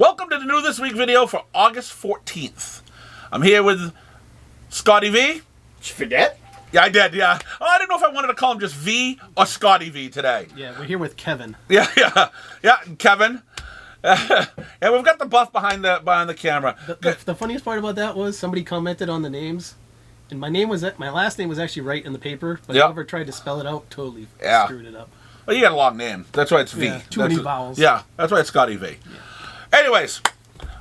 Welcome to the New This Week video for August 14th. I'm here with Scotty V. Did you forget? Yeah, I did, yeah. Oh, I didn't know if I wanted to call him just V or Scotty V today. Yeah, we're here with Kevin. Yeah, Kevin. And we've got the buff behind the camera. The funniest part about that was somebody commented on the names, and my last name was actually right in the paper, but whoever tried to spell it out totally screwed it up. Well, you got a long name. That's why it's V. Yeah, too many vowels. Yeah, that's why it's Scotty V. Yeah. Anyways,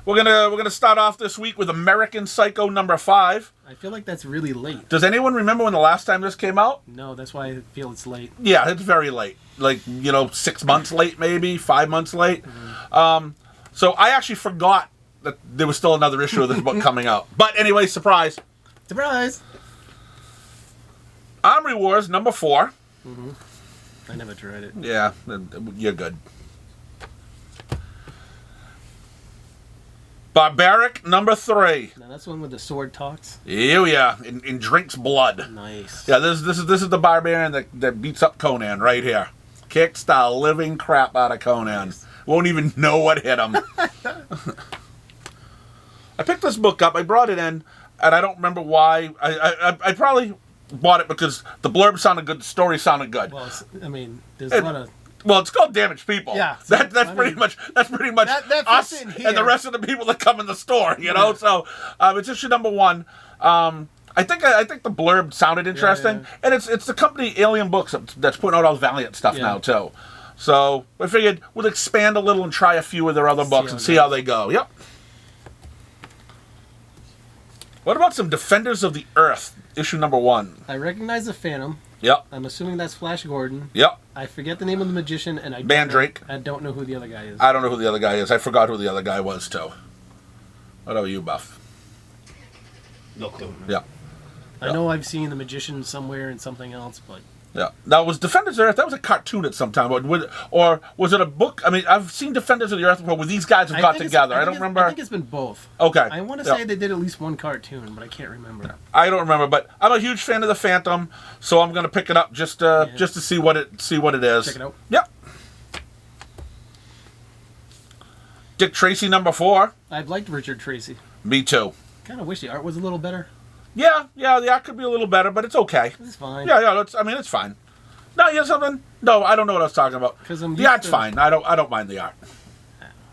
we're gonna start off this week with American Psycho number 5. I feel like that's really late. Does anyone remember when the last time this came out? No, that's why I feel it's late. Yeah, it's very late. Like, 6 months late, maybe 5 months late. Mm-hmm. So I actually forgot that there was still another issue of this book coming out. But anyway, surprise. Surprise! Armory Wars number 4. Mm-hmm. I never tried it. Yeah, you're good. Barbaric number 3. Now that's one with the sword talks. Yeah, and drinks blood. Nice. Yeah, this is the barbarian that beats up Conan right here. Kicks the living crap out of Conan. Nice. Won't even know what hit him. I picked this book up. I brought it in, and I don't remember why. I probably bought it because the blurb sounded good, the story sounded good. Well, there's a lot of... Well, it's called Damaged People. Yeah, that's pretty much that us in here. and the rest of the people that come in the store. You know, so it's issue number 1. I think the blurb sounded interesting, and it's the company Alien Books that's putting out all the Valiant stuff now too. So I figured we'll expand a little and try a few of their other books and see how they go. Yep. What about some Defenders of the Earth, issue number 1? I recognize the Phantom. Yep. I'm assuming that's Flash Gordon. Yep. I forget the name of the magician, and I Mandrake. I don't know who the other guy is. I don't know who the other guy is. I forgot who the other guy was too. What about you, Buff? No clue. Yeah. I know I've seen the magician somewhere in something else, but... Yeah. Now, was Defenders of the Earth, that was a cartoon at some time, or was it a book? I mean, I've seen Defenders of the Earth before where these guys have got together. I don't remember. I think it's been both. Okay. I want to say they did at least one cartoon, but I can't remember. I don't remember, but I'm a huge fan of the Phantom, so I'm going to pick it up just to see what it is. Check it out. Yep. Dick Tracy number 4. I've liked Richard Tracy. Me too. Kind of wish the art was a little better. Yeah, the art could be a little better, but it's okay. It's fine. Yeah, it's fine. No, you know something? No, I don't know what I was talking about. The art's fine. I don't mind the art.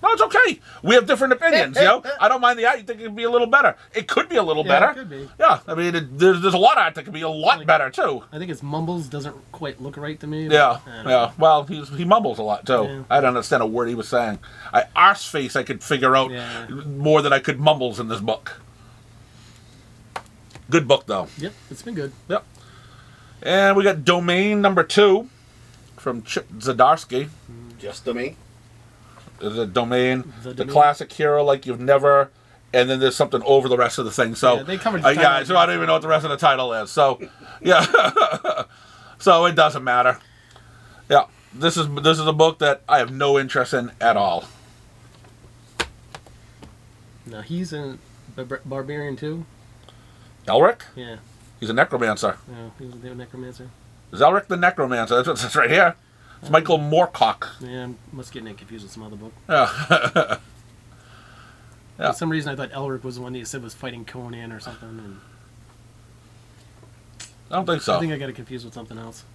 No, it's okay. We have different opinions, I don't mind the art. You think it could be a little better. It could be a little better. It could be. Yeah, I mean, there's a lot of art that could be a lot better, too. I think his mumbles doesn't quite look right to me. Yeah. Well, he mumbles a lot, too. Yeah. I don't understand a word he was saying. Arse face I could figure out more than I could mumbles in this book. Good book, though. Yep, it's been good. Yep. And we got Domain number 2 from Chip Zdarsky. Just Domain? The Domain, the classic hero like you've never, and then there's something over the rest of the thing. So they covered the title. So I don't even know what the rest of the title is. So yeah, so it doesn't matter. Yeah, this is a book that I have no interest in at all. Now he's a barbarian too. Elric? Yeah. He's a necromancer. Yeah, he was a necromancer. Is Elric the necromancer? That's what it says right here. It's Michael Moorcock. Yeah, I must get confused with some other book. Yeah. For some reason, I thought Elric was the one that you said was fighting Conan or something. And I don't think so. I think I got it confused with something else.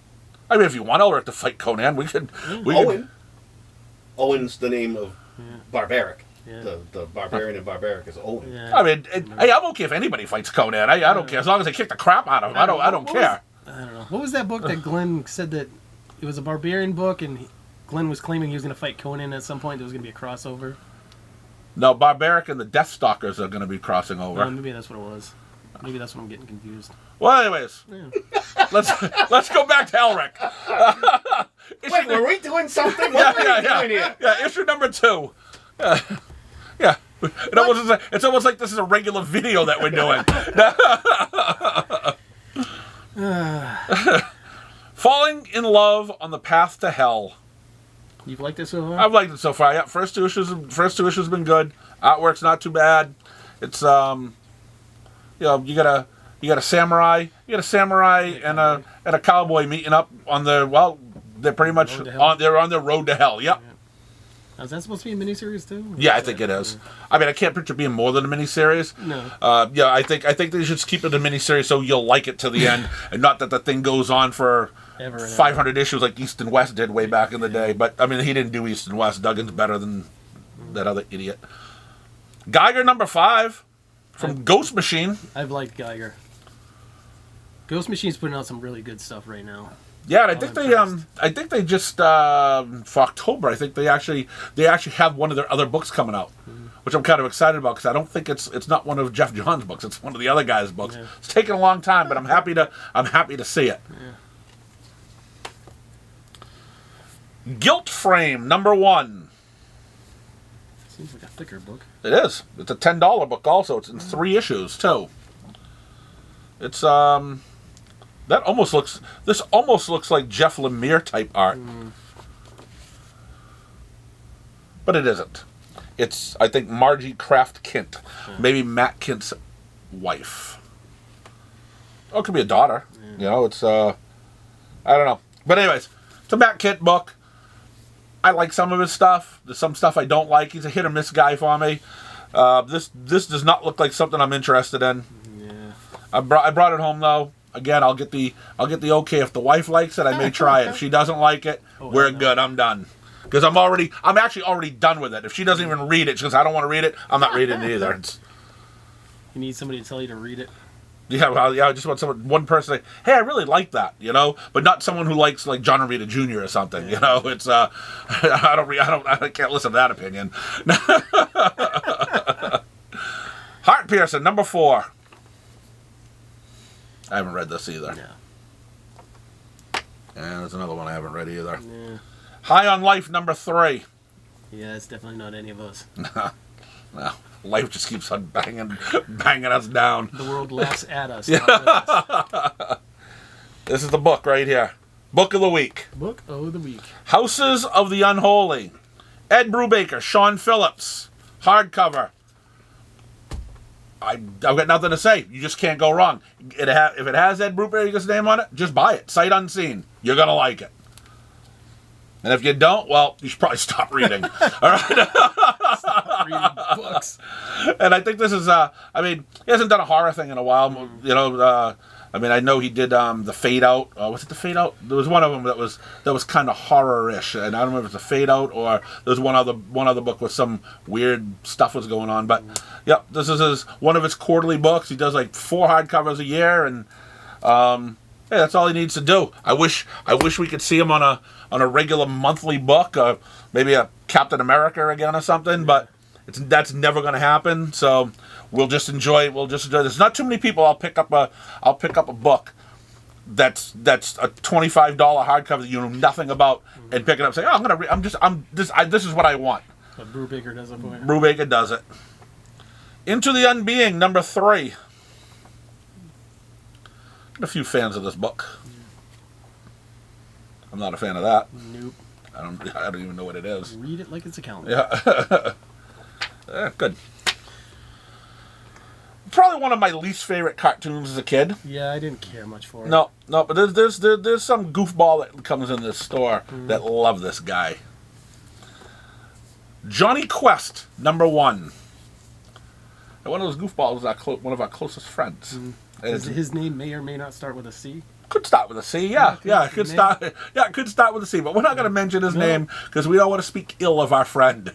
I mean, if you want Elric to fight Conan, we could. Owen. Owen's the name of Barbaric. Yeah. The barbarian in Barbaric is Owen. Yeah. I mean, hey, I'm okay if anybody fights Conan. I don't care as long as they kick the crap out of him. I don't care. I don't know. What was that book that Glenn said that it was a barbarian book and Glenn was claiming he was going to fight Conan at some point? There was going to be a crossover. No, Barbaric and the Deathstalkers are going to be crossing over. Oh, maybe that's what it was. Maybe that's what I'm getting confused. Well, anyways, let's go back to Elric. Wait, were we doing something? What are we doing here? Yeah, issue number 2. Yeah. It's almost like this is a regular video that we're doing. Falling in Love on the Path to Hell. You've liked it so far? I've liked it so far. Yeah, first two issues have been good. Artwork's not too bad. It's you got a samurai, and a cowboy meeting up on they're pretty much on their road to hell. Yep. Is that supposed to be a miniseries too? Yeah, I think it is. I mean, I can't picture it being more than a miniseries. No. Yeah, I think they should keep it a miniseries so you'll like it to the end, and not that the thing goes on for Ever and 500 issues like East and West did way back in the day. But I mean, he didn't do East and West. Duggan's better than that other idiot. Geiger #5 from Ghost Machine. I've liked Geiger. Ghost Machine's putting out some really good stuff right now. Yeah, and I think they just for October. I think they actually have one of their other books coming out, which I'm kind of excited about because I don't think it's not one of Jeff Johns' books. It's one of the other guys' books. Yeah. It's taken a long time, but I'm happy to see it. Yeah. Guilt Frame #1. Seems like a thicker book. It is. It's a $10 book. Also, it's in 3 issues too. It's This almost looks like Jeff Lemire type art. But it isn't. It's, I think, Margie Kraft Kint. Maybe Matt Kint's wife. Oh, it could be a daughter. You know, it's, I don't know. But anyways, it's a Matt Kint book. I like some of his stuff. There's some stuff I don't like. He's a hit or miss guy for me. This does not look like something I'm interested in. Yeah. I brought it home though. Again, I'll get the okay. If the wife likes it, I may try it. If she doesn't like it, we're good. I'm done. Because I'm actually already done with it. If she doesn't even read it, she goes, I don't want to read it, I'm not reading it either. You need somebody to tell you to read it. Yeah, well, yeah, I just want one person to say, hey, I really like that, you know, but not someone who likes like John Romita Jr. or something, you know. It's I can't listen to that opinion. Heart Piercer #4. I haven't read this either. Yeah. And there's another one I haven't read either. Yeah. High on Life #3. Yeah, it's definitely not any of us. Well, life just keeps on banging us down. The world laughs at us. Not with us. This is the book right here. Book of the week. Book of the week. Houses of the Unholy. Ed Brubaker, Sean Phillips. Hardcover. I've got nothing to say. You just can't go wrong. If it has Ed Brubaker's name on it, just buy it. Sight unseen. You're going to like it. And if you don't, well, you should probably stop reading. All right? Stop reading books. And I think this is, I mean, he hasn't done a horror thing in a while. You know, I mean, I know he did the Fade Out. Was it the Fade Out? There was one of them that was kind of horror-ish, and I don't remember if it was the Fade Out or there was one other book with some weird stuff was going on. But yep, this is one of his quarterly books. He does like 4 hardcovers a year, and hey, that's all he needs to do. I wish we could see him on a regular monthly book, maybe a Captain America again or something. But that's never going to happen. So we'll just enjoy. There's not too many people. I'll pick up a book that's a $25 hardcover that you know nothing about and pick it up and say, oh, this is what I want. But Brubaker does it for you. Brubaker does it. Into the Unbeing #3. Got a few fans of this book. I'm not a fan of that. Nope. I don't even know what it is. Read it like it's a calendar. Yeah. Good. Probably one of my least favorite cartoons as a kid. Yeah, I didn't care much for it. No, but there's some goofball that comes in this store that love this guy. Johnny Quest #1. And one of those goofballs is one of our closest friends. His name may or may not start with a C. Could start with a C, yeah. It could start with a C, but we're not going to mention his name because we don't want to speak ill of our friend.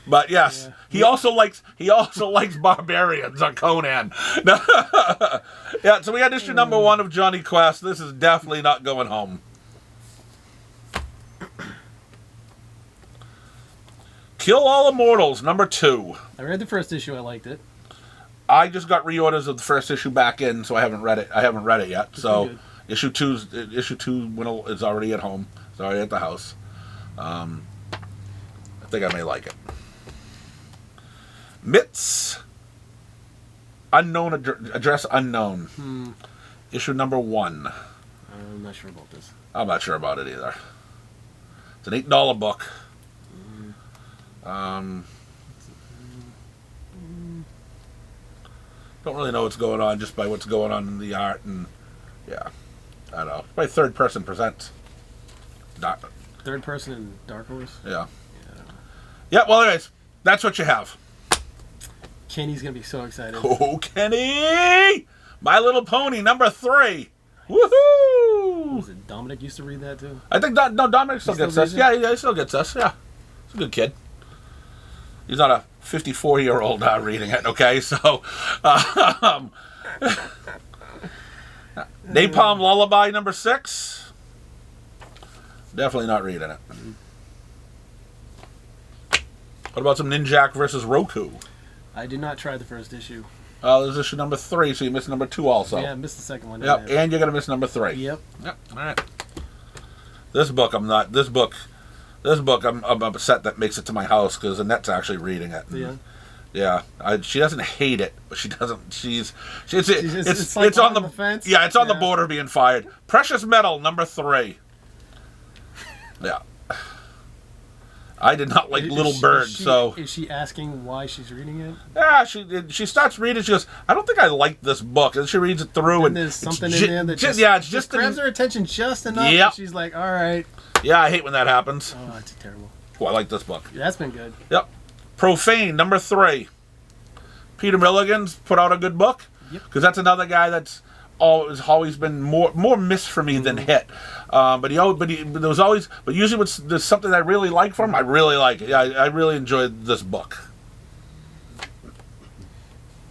But yes, he also likes barbarians on Conan. Yeah, so we got issue #1 of Johnny Quest. This is definitely not going home. Kill All Immortals #2. I read the first issue. I liked it. I just got reorders of the first issue back in, so I haven't read it yet. So issue 2 is already at home. It's already at the house. I think I may like it. Mitts. Unknown address unknown. Issue #1. I'm not sure about this. I'm not sure about it either. It's an $8 book. Don't really know what's going on just by what's going on in the art, and yeah, I don't know. By Third Person Presents. Third person in Dark Horse. Yeah. Yeah, well, anyways, that's what you have. Kenny's gonna be so excited. Oh, Kenny! My Little Pony, number 3. Woohoo! Was it Dominic used to read that too? I think Dominic still gets us. Yeah, he still gets us. Yeah, he's a good kid. He's not a 54-year-old reading it. Okay, so Napalm Lullaby, number 6. Definitely not reading it. What about some Ninjak versus Roku? I did not try the first issue. There's issue number 3, so you missed number 2 also. Yeah, I missed the second one. Yep, and you're gonna miss number 3. Yep. Yep. All right. This book, I'm not. This book, I'm upset that makes it to my house because Annette's actually reading it. Yeah. Yeah. She doesn't hate it, but she doesn't. It's like on the fence. Yeah, it's on the border of being fired. Precious Metal, number 3. Yeah. I did not like Little Bird, so... Is she asking why she's reading it? Yeah, she starts reading, she goes, I don't think I like this book. And she reads it through, and there's something in there that just grabs her attention just enough, Yep. and she's like, all right. Yeah, I hate when that happens. Oh, that's terrible. Oh, I like this book. Yeah, that's been good. Yep. Profane, number 3. Peter Milligan's put out a good book. Yep. Because that's another guy that's always been more miss for me than hit. But usually when there's something I really like from him, I really like it. Yeah, I really enjoyed this book.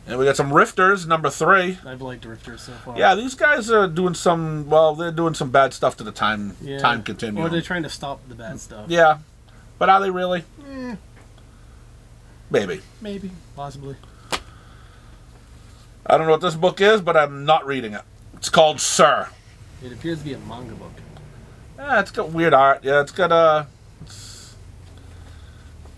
And we got some Rifters, number 3. I've liked Rifters so far. Yeah, these guys are doing some bad stuff to the time continuum. Or they're trying to stop the bad stuff. Yeah. But are they really? Maybe. Maybe. Possibly. I don't know what this book is, but I'm not reading it. It's called Sir. It appears to be a manga book. Yeah, it's got weird art. Yeah, it's got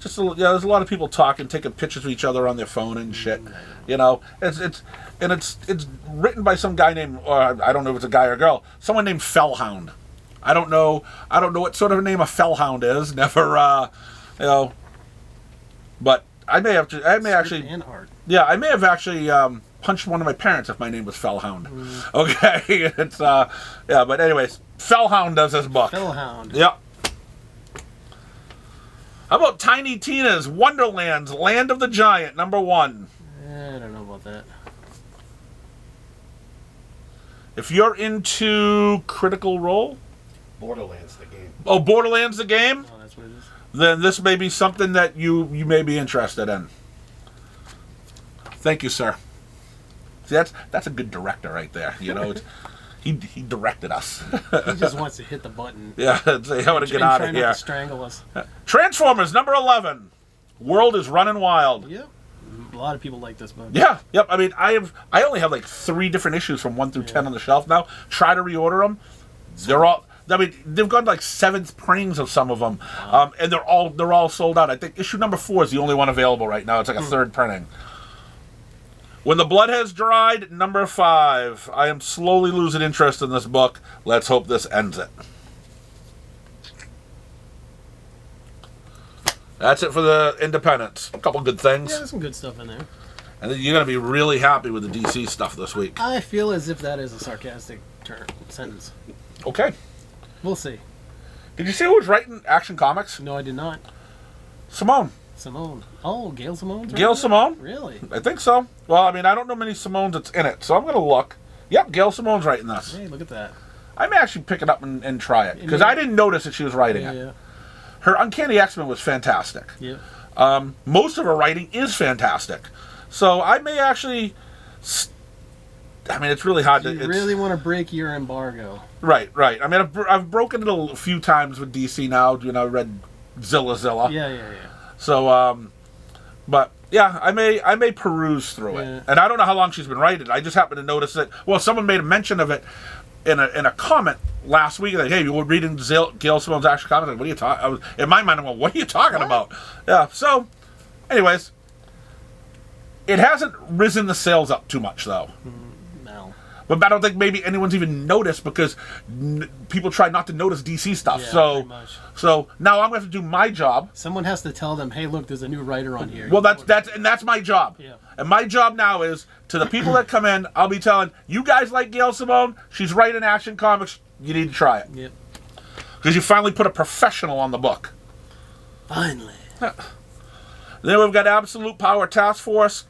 there's a lot of people talking, taking pictures of each other on their phone and shit. You know, it's written by some guy named, or I don't know if it's a guy or a girl, someone named Fellhound. I don't know what sort of a name a Fellhound is. Never, but I may actually. And art. Yeah, I may have actually punched one of my parents if my name was Fellhound. Okay, it's but anyways, Fellhound does this book. Fellhound. Yep. How about Tiny Tina's Wonderland's Land of the Giant, number 1? I don't know about that. If you're into Critical Role, Borderlands, the game. Oh, Borderlands, the game? Oh, that's what it is. Then this may be something that you may be interested in. Thank you, sir. See, that's a good director right there. You know, he directed us. He just wants to hit the button. Yeah, say, I want to get out of Try not here. to strangle us. Transformers, number 11. World is Running Wild. Yep. A lot of people like this book. Yeah, yep. I mean, I only have like 3 different issues from 1 through 10 on the shelf now. Try to reorder them. They're all. I mean, they've gone like 7th printings of some of them, and they're all sold out. I think issue number 4 is the only one available right now. It's like a 3rd printing. When the Blood Has Dried, number 5. I am slowly losing interest in this book. Let's hope this ends it. That's it for the independents. A couple good things. Yeah, there's some good stuff in there. And then you're going to be really happy with the DC stuff this week. I feel as if that is a sarcastic sentence. Okay. We'll see. Did you see who was writing Action Comics? No, I did not. Simone. Simone. Oh, Gail Simone? Gail Simone? Really? I think so. Well, I mean, I don't know many Simones that's in it, so I'm going to look. Yep, Gail Simone's writing this. Hey, look at that. I may actually pick it up and try it, because I didn't notice that she was writing it. Yeah. Her Uncanny X-Men was fantastic. Yeah. Most of her writing is fantastic. So I may actually... I mean, it's really hard to... You really want to break your embargo. Right. I mean, I've broken it a few times with DC now. You know, I read Zilla. Yeah. So, but yeah, I may peruse through it, and I don't know how long she's been writing. I just happened to notice that. Well, someone made a mention of it in a comment last week. Like, hey, you were reading Gail Simone's Action Comics. Like, what are you talking? In my mind, I'm like, what are you talking about? Yeah. So, anyways, it hasn't risen the sales up too much though. No. But I don't think maybe anyone's even noticed because people try not to notice DC stuff. Yeah, so now I'm going to have to do my job. Someone has to tell them, hey, look, there's a new writer on here. Well, that's my job. Yeah. And my job now is to the people that come in, I'll be telling you guys like Gail Simone. She's writing Action Comics. You need to try it. Yep. Because you finally put a professional on the book. Finally. Then we've got Absolute Power Task Force,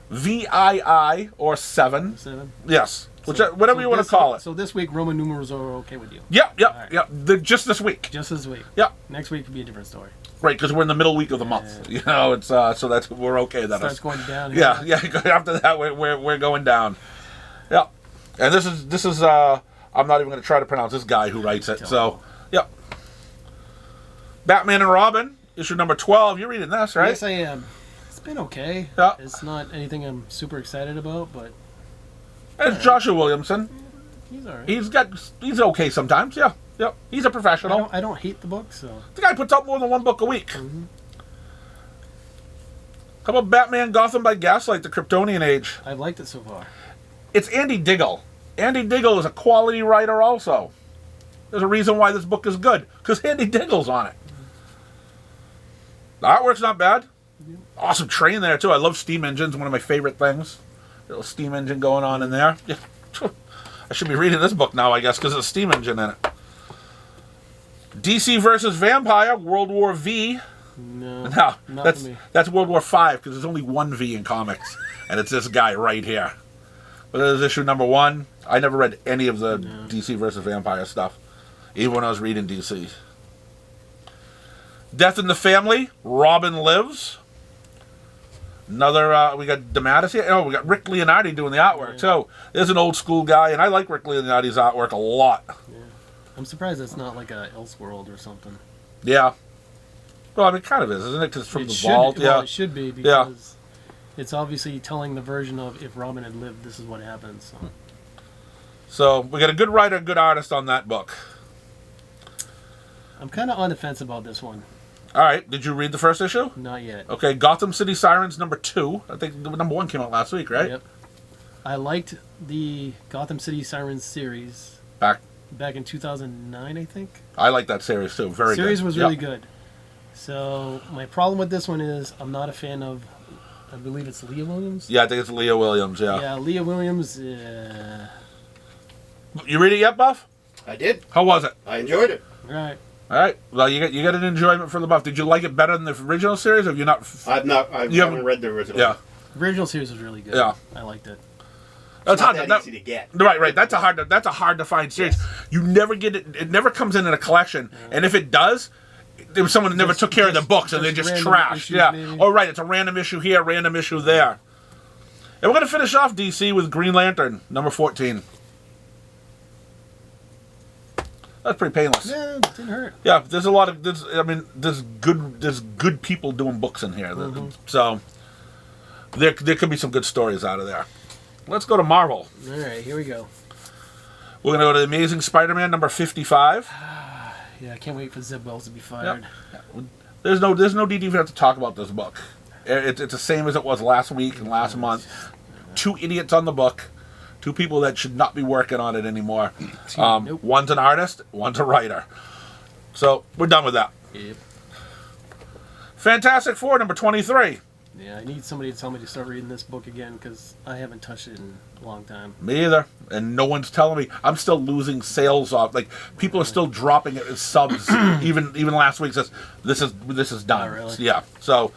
VII, or 7. 7. Yes. Whatever you want to call it. So this week, Roman numerals are okay with you? Yep. Right. Just this week. Just this week? Yep. Next week could be a different story. Right, because we're in the middle week of the month. You know, it's so we're okay. That starts going down. Yeah. After that, we're going down. Yeah. And this is I'm not even going to try to pronounce this guy who writes it. So, yep. Batman and Robin, issue number 12. You're reading this, right? Yes, I am. It's been okay. Yeah. It's not anything I'm super excited about, but And it's Joshua Williamson. he's all right. He's okay sometimes. Yeah. Yep. He's a professional. I don't hate the book, so. The guy puts out more than one book a week. Mm-hmm. How about Batman Gotham by Gaslight, the Kryptonian Age? I've liked it so far. It's Andy Diggle. Andy Diggle is a quality writer also. There's a reason why this book is good, because Andy Diggle's on it. The artwork's not bad. Awesome train there, too. I love steam engines, one of my favorite things. Little steam engine going on in there. Yeah. I should be reading this book now, I guess, because there's a steam engine in it. DC versus Vampire, World War V. No, No, not for me. that's World War V, because there's only one V in comics, and it's this guy right here. But this is issue number 1. I never read any of the DC versus Vampire stuff, even when I was reading DC. Death in the Family, Robin Lives. Another, we got DeMatteis here. Oh, we got Rick Leonardi doing the artwork, too. There's an old school guy, and I like Rick Leonardi's artwork a lot. Yeah. I'm surprised it's not like a Elseworld or something. Yeah. Well, I mean, it kind of is, isn't it? Because it's from the vault. Well, it should be, because it's obviously telling the version of if Robin had lived, this is what happens. So we got a good writer, good artist on that book. I'm kind of on the fence about this one. All right. Did you read the first issue? Not yet. Okay. Gotham City Sirens number 2. I think the number 1 came out last week, right? Yep. I liked the Gotham City Sirens series Back in 2009, I think. I like that series too. Very good. Series was really good. So my problem with this one is I'm not a fan of, I believe it's Leah Williams. Yeah, I think it's Leah Williams. Yeah. Yeah, Leah Williams. You read it yet, Buff? I did. How was it? I enjoyed it. Right. All right. Well, you got an enjoyment for the Buff. Did you like it better than the original series, or have you not? I haven't read the original. Yeah. The original series was really good. Yeah. I liked it. It's not that easy to get. Right. That's a hard to find series. Yes. You never get it. It never comes in a collection, and if it does, there was someone that never took care of the books, and they're just trashed. Issues, Yeah. maybe. Oh, right. It's a random issue here, random issue there. And we're gonna finish off DC with Green Lantern number 14. That's pretty painless. Yeah, it didn't hurt. Yeah, there's a lot of there's good people doing books in here. So there could be some good stories out of there. Let's go to Marvel. All right, here we go. We're gonna go to Amazing Spider-Man number 55. Yeah, I can't wait for Zeb Wells to be fired. Yep. There's no need to even have to talk about this book. It's the same as it was last week and last month. 2 idiots on the book. 2 people that should not be working on it anymore. Nope. One's an artist, one's a writer. So we're done with that. Yep. Fantastic Four number 23. Yeah, I need somebody to tell me to start reading this book again because I haven't touched it in a long time. Me either. And no one's telling me. I'm still losing sales off. Like, people are still dropping it as subs. even last week says this is done. Oh, really? Yeah. So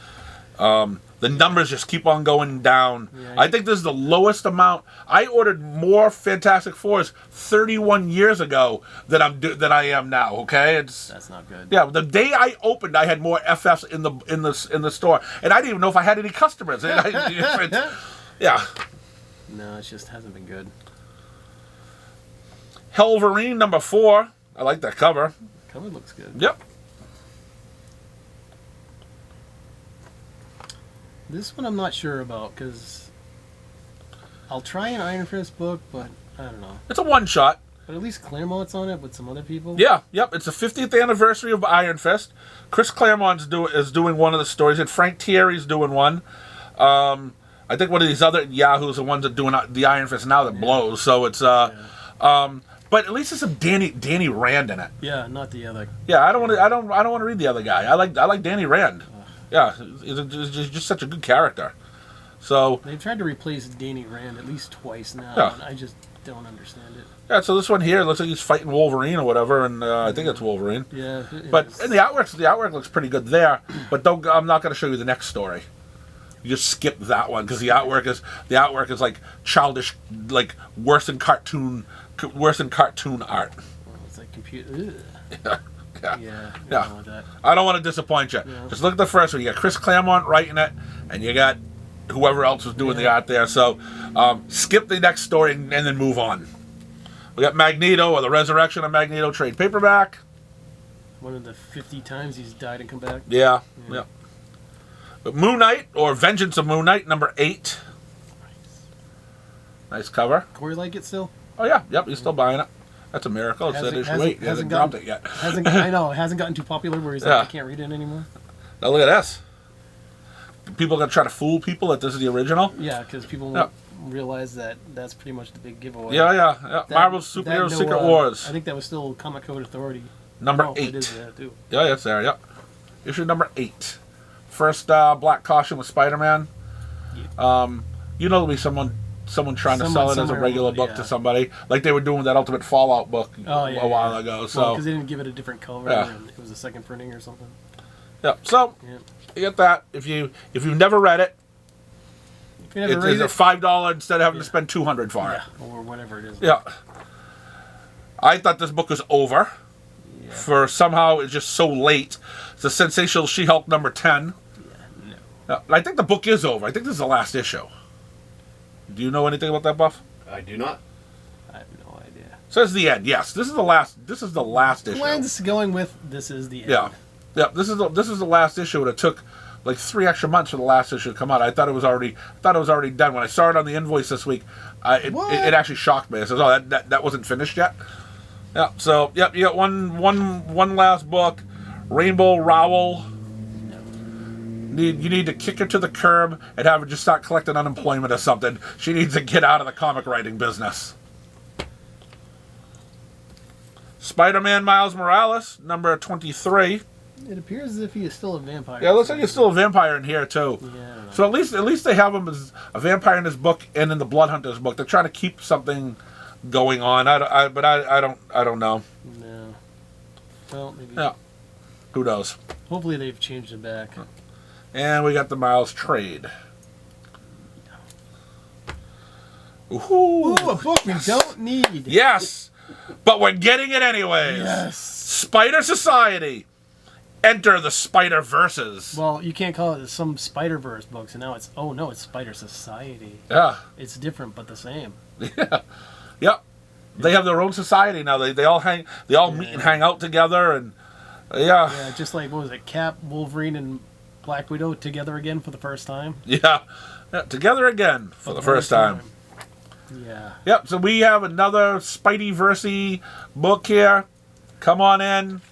the numbers just keep on going down. Yeah, I think this is the lowest amount. I ordered more Fantastic Fours 31 years ago than I am now. Okay, That's not good. yeah. The day I opened, I had more FFs in the store, and I didn't even know if I had any customers. Yeah. No, it just hasn't been good. Helverine number 4. I like that cover. Cover looks good. Yep. This one I'm not sure about because I'll try an Iron Fist book, but I don't know. It's a one-shot. But at least Claremont's on it with some other people. Yeah, yep. It's the 50th anniversary of Iron Fist. Chris Claremont is doing one of the stories, and Frank Thierry's doing one. I think one of these other Yahoos are ones that doing the Iron Fist now that blows. So it's but at least there's some Danny Rand in it. Yeah, not the other. Yeah, I don't want to read the other guy. I like Danny Rand. Yeah, he's just such a good character. So They've tried to replace Danny Rand at least twice now, Yeah. and I just don't understand it. yeah, so this one here looks like he's fighting Wolverine or whatever, and I think it's Wolverine. Yeah, But in the artwork looks pretty good there. But I'm not going to show you the next story. You just skip that one because the artwork is like childish, like worse than cartoon art. well, it's like computer. Yeah. Yeah, Yeah. With that. I don't want to disappoint you. Yeah. Just look at the first one. You got Chris Claremont writing it, and you got whoever else was doing the art there. So skip the next story and then move on. We got Magneto, or the Resurrection of Magneto trade paperback. One of the 50 times he's died and come back. Yeah. But Moon Knight, or Vengeance of Moon Knight, number 8. Nice cover. Corey like it still? Oh yeah, yep, he's still buying it. That's a miracle. It's Hasn't- that issue hasn't- 8. He hasn't hasn't dropped gotten- it yet. I know, it hasn't gotten too popular where he's Yeah. like, I can't read it anymore. Now look at this. People are going to try to fool people that this is the original. Yeah, because people Yeah. realize that that's pretty much the big giveaway. Yeah. That- Marvel's that Superhero no, Secret Wars. I think that was still Comic Code Authority. Number Oh, 8. It is that too. Yeah, it's there, yep. Issue number 8. First Black Caution with Spider-Man. You know there'll be someone trying to sell it as a somewhere regular will, book yeah. to somebody. Like they were doing with that Ultimate Fallout book Oh, yeah, a while ago. So, because they didn't give it a different cover Yeah. and it was a second printing or something. yeah. So, Yeah. you get that. If you've never read it, If you never it's read a it, $5 instead of having to Yeah. spend $200 for it. yeah, or whatever it is. Yeah. I thought this book was over. Yeah. For somehow it's just so late. It's a Sensational She-Hulk number 10. No. I think the book is over. I think this is the last issue. Do you know anything about that, Buff? I do not. I have no idea. Says the end. Yes, this is the last. This is the last issue. Glenn's going with this is the end. Yeah, yeah. This is the last issue, and it took like 3 extra months for the last issue to come out. I thought it was already done when I saw it on the invoice this week. It actually shocked me. I said, "Oh, that wasn't finished yet." Yeah. So yep, you got one last book, Rainbow Rowell. You need to kick her to the curb and have her just start collecting unemployment or something. She needs to get out of the comic writing business. Spider-Man Miles Morales, number 23. It appears as if he is still a vampire. Yeah, it looks like he's still a vampire in here too. Yeah, I don't know. So at least they have him as a vampire in this book and in the Blood Hunters book. They're trying to keep something going on. I don't know. No. Well, maybe. Yeah. Who knows? Hopefully they've changed it back. And we got the Miles trade. Ooh, Ooh, a book we don't need. yes, but we're getting it anyways. Yes. Spider Society. Enter the Spider Verses. Well, you can't call it some Spider-Verse books, and now it's Spider Society. Yeah. It's different but the same. Yep. They have their own society now. They all meet and hang out together, and Yeah, just like, what was it, Cap, Wolverine, and Black Widow together again for the first time? yeah, together again for the first time. Yeah. Yep. So we have another Spideyversey book here. Come on in.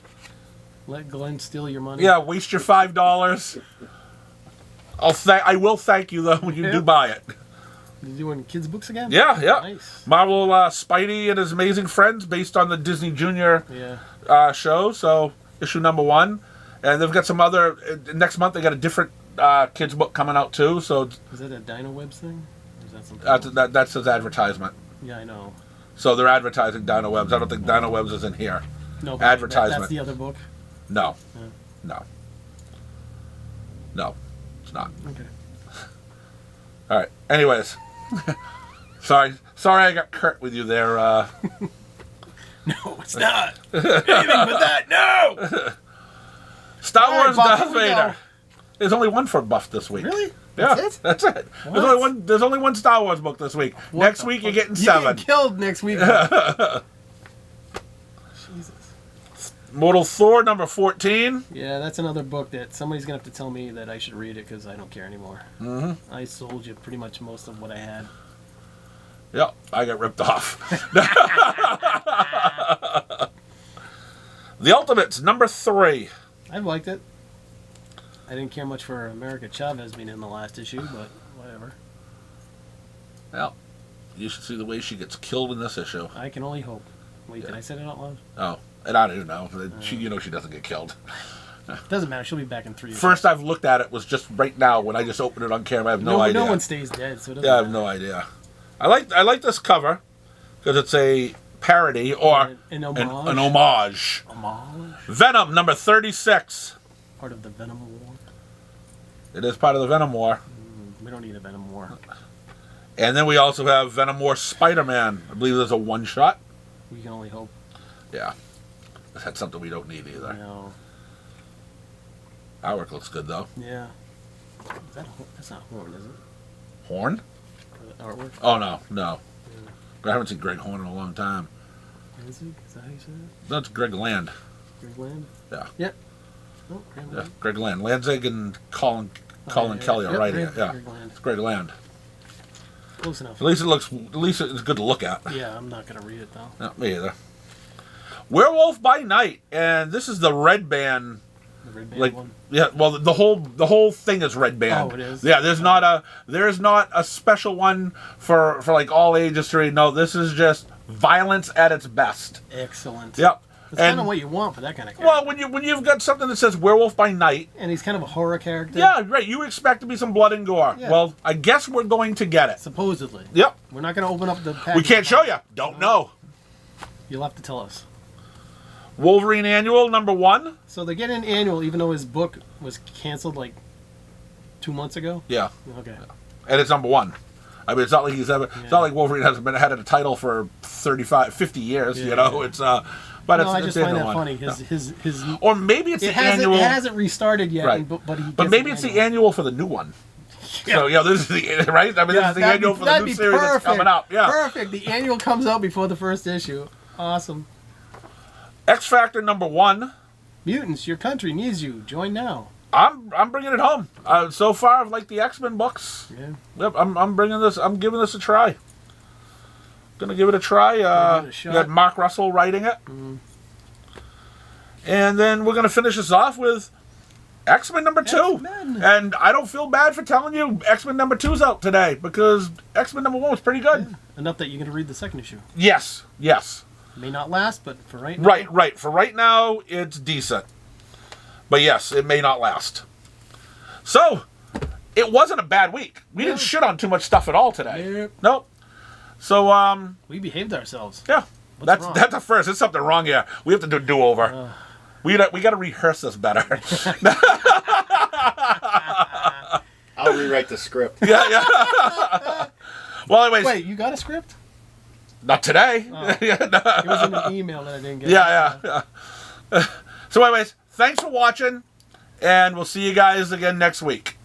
Let Glenn steal your money. Yeah, waste your $5. I will thank you though when you do buy it. You doing kids' books again? Yeah. Nice. Marvel Spidey and His Amazing Friends, based on the Disney Junior Yeah. show. So issue number 1, and they've got some other. Next month they got a different kids book coming out too. So Is that a Dino Webs thing? Or is that something else? that's his advertisement. Yeah, I know. So they're advertising Dino Webs. I don't think Dino Webs is in here. No, but Advertisement. That's the other book. No. Yeah. No, it's not. Okay. All right. Anyways, sorry, I got curt with you there. No, it's not. Anything but that. No. Star All right, Wars Buff, Darth here we go. Vader. There's only one for Buff this week. Really? Yeah, That's it? that's it. What? There's only one Star Wars book this week. What Next the week you're fuck? getting You 7. get killed next week. Jesus. Mortal Thor number 14. Yeah, that's another book that somebody's gonna have to tell me that I should read it because I don't care anymore. Mm-hmm. I sold you pretty much most of what I had. Yep, I got ripped off. The Ultimates number 3. I've liked it. I didn't care much for America Chavez being in the last issue, but whatever. Well, you should see the way she gets killed in this issue. I can only hope. Wait, Yeah. did I say it out loud? Oh, and I don't even know. She doesn't get killed. Doesn't matter. She'll be back in 3 years. First I've looked at it was just right now when I just opened it on camera. I have no idea. No one stays dead, so it doesn't Yeah, I have matter. no idea. I like this cover because it's a parody or An homage. an homage. Homage. Venom number 36. Part of the Venom War. It is part of the Venom War. We don't need a Venom War. And then we also have Venom War Spider-Man. I believe there's a one-shot. We can only hope. Yeah. That's something we don't need either. No. Artwork looks good, though. Yeah. That's not Horn, is it? Horn? The artwork? Oh, no. I haven't seen Greg Horn in a long time. Is that how you say it? That's Greg Land. Greg Land? Yeah. Yep. Oh, Greg Yeah, Land. Greg Land. Lanzig and Colin yeah. Kelly are Yep, writing it. Yeah. Greg Land. It's Greg Land. Close enough. At least it's good to look at. Yeah, I'm not going to read it, though. No, me either. Werewolf by Night, and this is the red band. The Red Band Like, one. yeah, well, the whole thing is red band. Oh, it is? Yeah, there's not a special one for like all ages to read. No, this is just violence at its best. Excellent. Yep. That's kind of what you want for that kind of character. Well, when you've got something that says Werewolf by Night, And he's kind of a horror character. yeah, right. You expect to be some blood and gore. Yeah. Well, I guess we're going to get it. Supposedly. Yep. We're not going to open up the package. We can't show you. Don't know. You'll have to tell us. Wolverine Annual #1. So they get an annual, even though his book was canceled like 2 months ago. Yeah, Okay. and it's #1. I mean, it's not like he's ever. Yeah. It's not like Wolverine hasn't had a title for 35, 50 years. Yeah. You know, it's but No, it's. I just it's find that annual funny. one. His Or maybe it's it the hasn't annual. it hasn't restarted yet. Right. But he. But gets maybe an it's the annual for the new one. So yeah, this is the right. I mean, this is the that'd annual be- for the that'd new be series that's coming up. Yeah. Perfect. The annual comes out before the first issue. Awesome. X Factor #1. Mutants, your country needs you. Join now. I'm bringing it home. So far, I've liked the X-Men books. Yeah. Yep, I'm bringing this. I'm giving this a try. Gonna give it a try. Gonna give it a You shot. got Mark Russell writing it, and then we're gonna finish this off with X-Men #2. X-Men. And I don't feel bad for telling you X-Men #2's out today because X-Men #1 was pretty good. Enough that you're going to read the second issue. Yes. May not last, but for right now. Right. For right now, it's decent. But yes, it may not last. So, it wasn't a bad week. We didn't shit on too much stuff at all today. Nope. Nope. So, We behaved ourselves. yeah. What's wrong? That's a first. There's something wrong here. We have to do a do-over. We got to rehearse this better. I'll rewrite the script. yeah. Well, anyways, Wait, you got a script? not today. It was in an email that I didn't get. Yeah. So, anyways, thanks for watching, and we'll see you guys again next week.